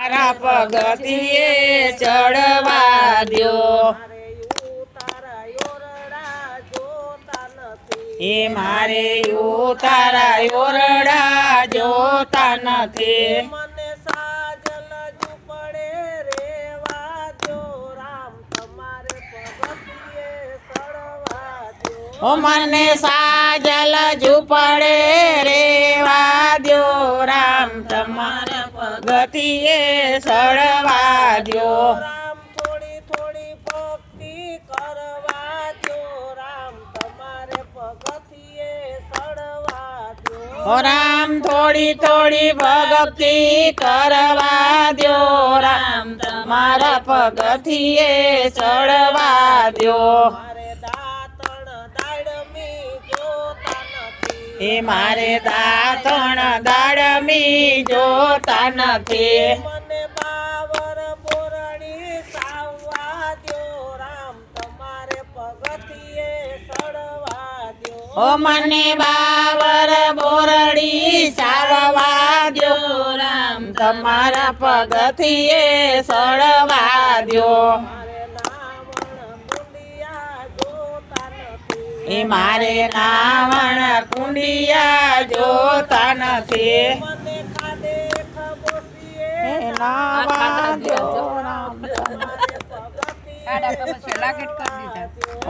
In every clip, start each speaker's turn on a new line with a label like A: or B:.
A: મારા પગથિયે ચડવા દ્યો એ મારે તારા ઓરડા જોતા નથી
B: મને સાજલ ઝૂંપડે રેવા દો રામ તમારે પગથિયે ચડવા દો
A: ઓ મને સાજલ ઝૂંપડે રેવા દ્યો રામ તમારા પગથિયે ચડવા દ્યો
B: રામ થોડી થોડી ભક્તિ કરવા દો રામ તમારે પગથિયે ચડવા દો
A: ઓ રામ થોડી થોડી ભક્તિ કરવા દ્યો રામ તમારા પગથિયે ચડવા દ્યો
B: મારે દાતણ દાડમી જોતા નથી
A: એ મારે દાંતણ દાડમી જોતા નથી
B: મને બાવર બોરડી સાવવા દો રામ તમારે પગથિયે ચડવા દો
A: ઓ મને બાવર બોરડી સાવવા દ્યો રામ તમારા પગથિયે ચડવા દ્યો
B: મારે નાવણ મુંડિયા જોતા નથી
A: એ મારે નાવણ કુંડિયા જોતા નથી
B: મને ખાડે ખબોસીએ
A: એ નાવા દ્યો રામ
B: તમારે પગથિયે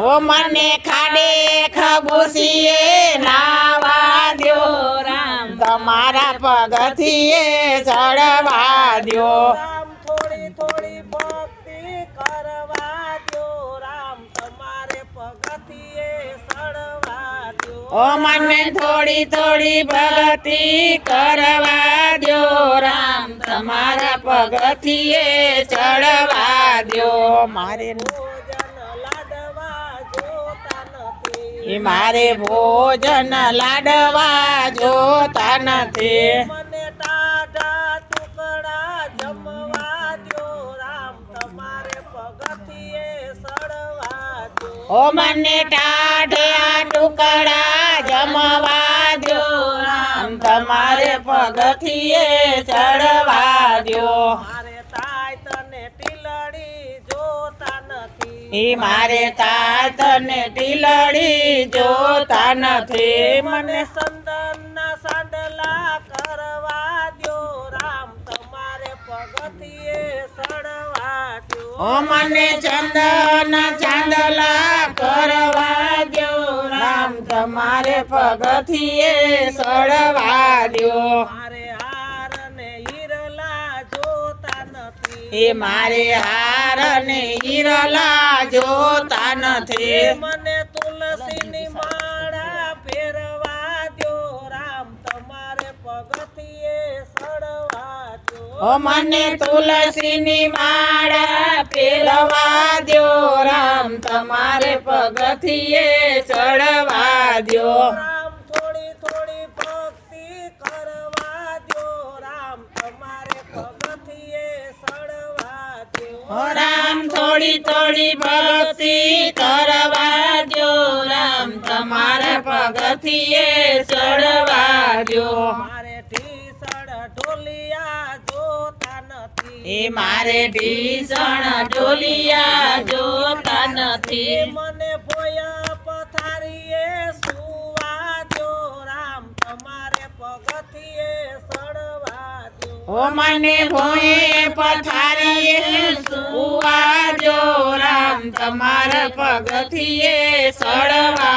A: ઓ મને ખાડે ખબૂસીએ નાવા દ્યો રામ તમારા પગથિયે ચડવા દ્યો
B: રામ થોડી થોડી ભક્તિ કરવા દો રામ તમારે પગથિયે ચડવા દો
A: ઓ મને થોડી થોડી ભક્તિ કરવા દ્યો રામ તમારા પગથિયે ચડવા દ્યો મારે
B: ભોજન લાડવા જોતા નથી
A: એ મારે ભોજન લાડવા જોતા નથી
B: મને ટાઢા ટુકડા જમવા દો રામ તમારે પગથિયે ચડવા દો
A: ઓ મને ટાઢિયા ટુકડા જમવા દ્યો રામ તમારે પગથિયે ચડવા દ્યો
B: મારે તાય તને ટીલડી જોતા નથી
A: એ મારે તાત ને ટીલડી જોતા નથી
B: મને સંદનના સાંડલા કરવા દો રામ તમારે પગથિયે ચડવા દો
A: ઓ મને ચંદન ચાંદલા કરવા દ્યો રામ તમારે પગથિયે ચડવા દ્યો
B: મારે હાર ને હીરલા જોતા નથી
A: એ મારે હાર ને હીરલા જોતા નથી
B: મને તુલસીની માળા પહેરવા દો રામ તમારે પગથિયે ચડવા દો
A: ઓ મને તુલસીની માળા પહેરવા દ્યો રામ તમારે પગથિયે ચડવા દ્યો
B: રામ થોડી થોડી ભક્તિ કરવા દો રામ તમારે પગથિયે ચડવા દો
A: ઓ રામ થોડી થોડી ભક્તિ કરવા દ્યો રામ તમારે પગથિયે ચડવા દ્યો
B: મારે ઢીસણ ઢોલિયા જોતા નથી
A: એ મારે ઢીસણ ઢોલિયા જોતા નથી
B: મને ભોયા પથારીએ સુવા દો રામ તમારે પગથિયે ચડવા દો
A: ઓ મને ભોએ પથારીએ સુવા દ્યો રામ તમારે પગથિયે ચડવા